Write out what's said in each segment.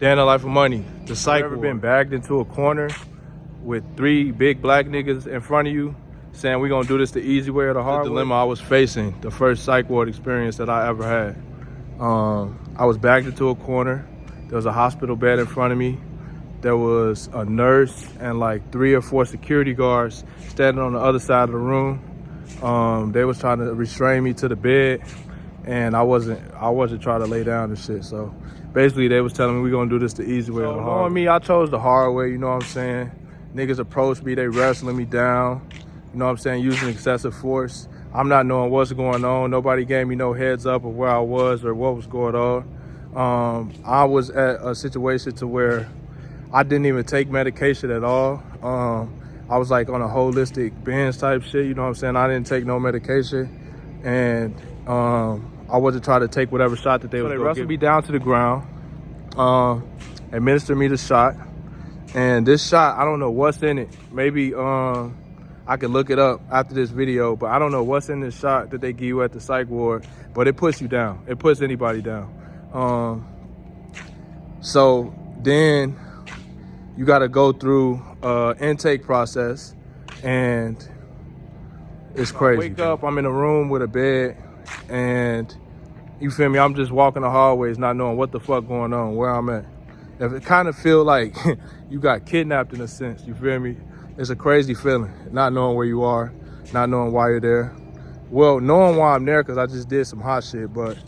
Day in the life of money. The Psych. Ever been bagged into a corner with 3 big black niggas in front of you saying we gonna do this the easy way or the hard way? The dilemma I was facing, the first psych ward experience that I ever had. I was bagged into a corner. There was a hospital bed in front of me. There was a nurse and like 3 or 4 security guards standing on the other side of the room. They was trying to restrain me to the bed, and I wasn't trying to lay down and shit. So basically they was telling me we gonna do this the easy way or the hard way. Knowing me, I chose the hard way, you know what I'm saying? Niggas approached me, they wrestling me down, you know what I'm saying, using excessive force. I'm not knowing what's going on. Nobody gave me no heads up of where I was or what was going on. I was at a situation to where I didn't even take medication at all. I was like on a holistic binge type shit, you know what I'm saying? I didn't take no medication, and I wasn't trying to take whatever shot that they was gonna give me. They wrestled me down to the ground, administered me the shot, and this shot, I don't know what's in it. Maybe I could look it up after this video, but I don't know what's in this shot that they give you at the psych ward, but it puts you down. It puts anybody down. So then you gotta go through intake process, and it's crazy. I wake up, I'm in a room with a bed, and you feel me, I'm just walking the hallways not knowing what the fuck going on, where I'm at. If it kind of feel like you got kidnapped in a sense, you feel me? It's a crazy feeling, not knowing where you are, not knowing why you're there. Well, knowing why I'm there because I just did some hot shit, but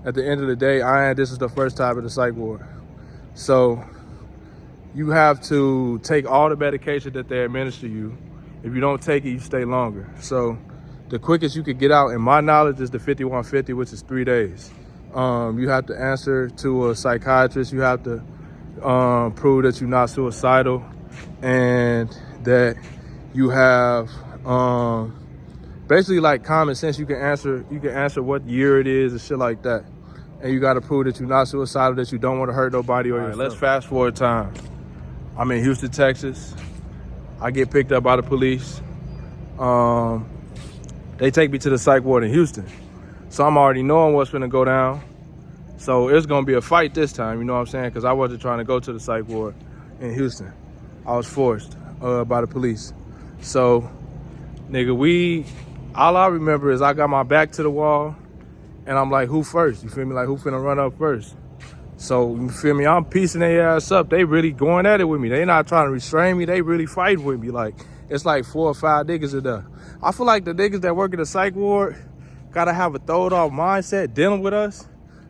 at the end of the day, this is the first time at the psych ward. So you have to take all the medication that they administer you. If you don't take it, you stay longer. So the quickest you could get out, in my knowledge, is the 5150, which is 3 days. You have to answer to a psychiatrist. You have to prove that you're not suicidal, and that you have basically like common sense. You can answer what year it is and shit like that. And you got to prove that you're not suicidal, that you don't want to hurt nobody or yourself. Let's fast forward time. I'm in Houston, Texas. I get picked up by the police. They take me to the psych ward in Houston. So I'm already knowing what's gonna go down. So it's gonna be a fight this time, you know what I'm saying? Because I wasn't trying to go to the psych ward in Houston. I was forced by the police. So, nigga, all I remember is I got my back to the wall, and I'm like, who first? You feel me? Like, who finna run up first? So, you feel me? I'm piecing their ass up. They really going at it with me. They not trying to restrain me. They really fighting with me. Like, it's like 4 or 5 niggas in there. I feel like the niggas that work in the psych ward gotta have a throwed-off mindset dealing with us,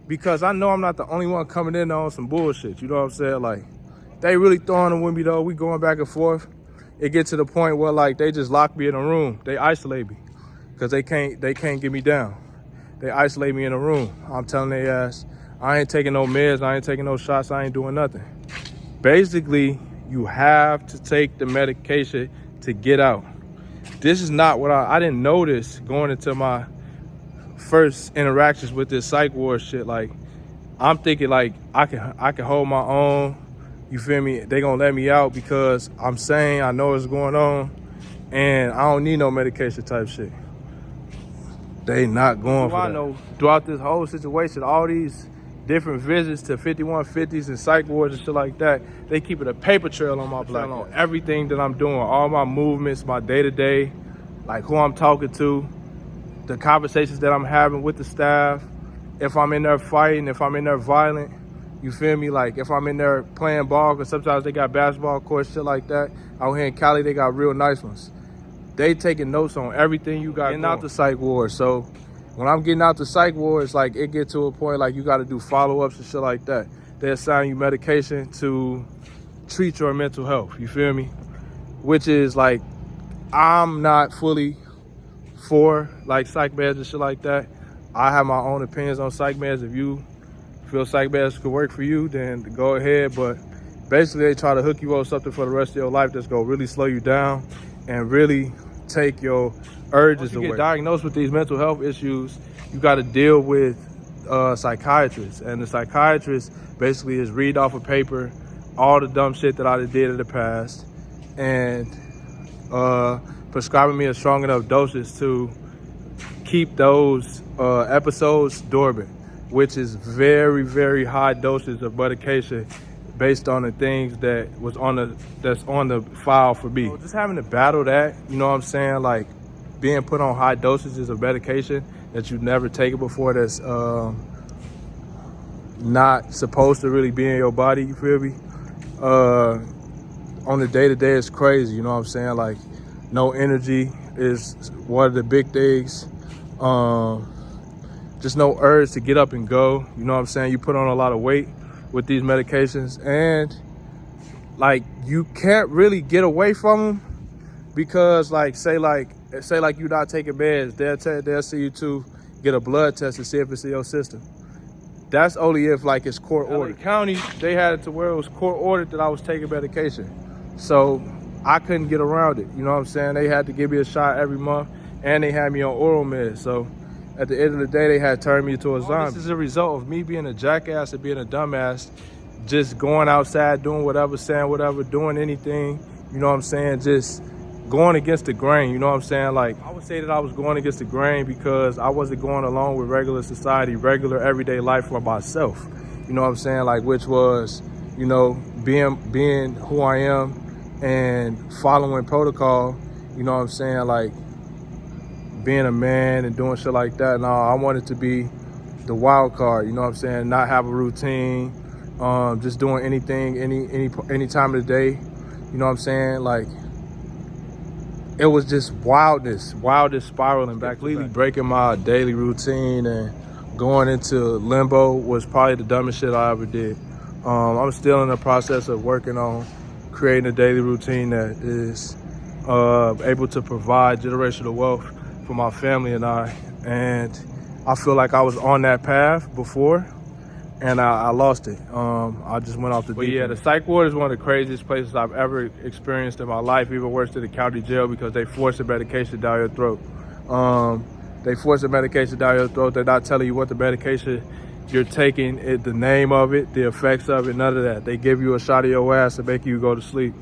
because I know I'm not the only one coming in on some bullshit. You know what I'm saying? Like, they really throwing them with me, though. We going back and forth. It gets to the point where, like, they just lock me in a room. They isolate me because they can't get me down. They isolate me in a room. I'm telling their ass, I ain't taking no meds, I ain't taking no shots, I ain't doing nothing. Basically, you have to take the medication to get out. This is not what I didn't know this going into my first interactions with this psych ward shit. Like, I'm thinking like I can hold my own. You feel me? They gonna let me out because I'm saying I know what's going on and I don't need no medication type shit. They not going for that. I know throughout this whole situation, all these different visits to 5150s and psych wards and shit like that, they keeping a paper trail on my block on everything that I'm doing, all my movements, my day-to-day, like who I'm talking to, the conversations that I'm having with the staff, if I'm in there fighting, if I'm in there violent, you feel me? Like if I'm in there playing ball, because sometimes they got basketball courts, shit like that. Out here in Cali, they got real nice ones. They taking notes on everything you got getting out the psych ward. So when I'm getting out the psych ward, it's like it get to a point like you got to do follow-ups and shit like that. They assign you medication to treat your mental health, you feel me? Which is like, I'm not fully for like psych meds and shit like that. I have my own opinions on psych meds. If you feel psych meds could work for you, then go ahead. But basically they try to hook you up something for the rest of your life that's gonna really slow you down and really take your urges away. Once you get diagnosed with these mental health issues, you got to deal with psychiatrists, and the psychiatrist basically is read off a paper all the dumb shit that I did in the past and prescribing me a strong enough dosage to keep those episodes dormant, which is very, very high doses of medication based on the things that's on the file for me. So just having to battle that, you know what I'm saying, like being put on high dosages of medication that you've never taken before, that's not supposed to really be in your body, you feel me? On the day-to-day, it's crazy, you know what I'm saying? Like, no energy is one of the big things. Just no urge to get up and go, you know what I'm saying? You put on a lot of weight with these medications, and like you can't really get away from them, because like say you're not taking meds, they'll see you to get a blood test to see if it's in your system. That's only if like it's court ordered. LA County, they had it to where it was court ordered that I was taking medication, so I couldn't get around it, you know what I'm saying? They had to give me a shot every month, and they had me on oral meds, so at the end of the day, they had turned me into a zombie. This is a result of me being a jackass and being a dumbass, just going outside, doing whatever, saying whatever, doing anything, you know what I'm saying? Just going against the grain, you know what I'm saying? Like, I would say that I was going against the grain because I wasn't going along with regular society, regular everyday life for myself, you know what I'm saying? Like, which was, you know, being who I am and following protocol, you know what I'm saying? Like, being a man and doing shit like that. No, I wanted to be the wild card, you know what I'm saying? Not have a routine, just doing anything, any time of the day, you know what I'm saying? Like, it was just wildness spiraling back, completely breaking my daily routine and going into limbo was probably the dumbest shit I ever did. I'm still in the process of working on creating a daily routine that is able to provide generational wealth for my family and and I feel like I was on that path before, and I lost it. I just went off the deep end. Yeah, the psych ward is one of the craziest places I've ever experienced in my life, even worse than the county jail, because they force the medication down your throat. They force the medication down your throat. They're not telling you what the medication you're taking, the name of it, the effects of it, none of that. They give you a shot of your ass to make you go to sleep.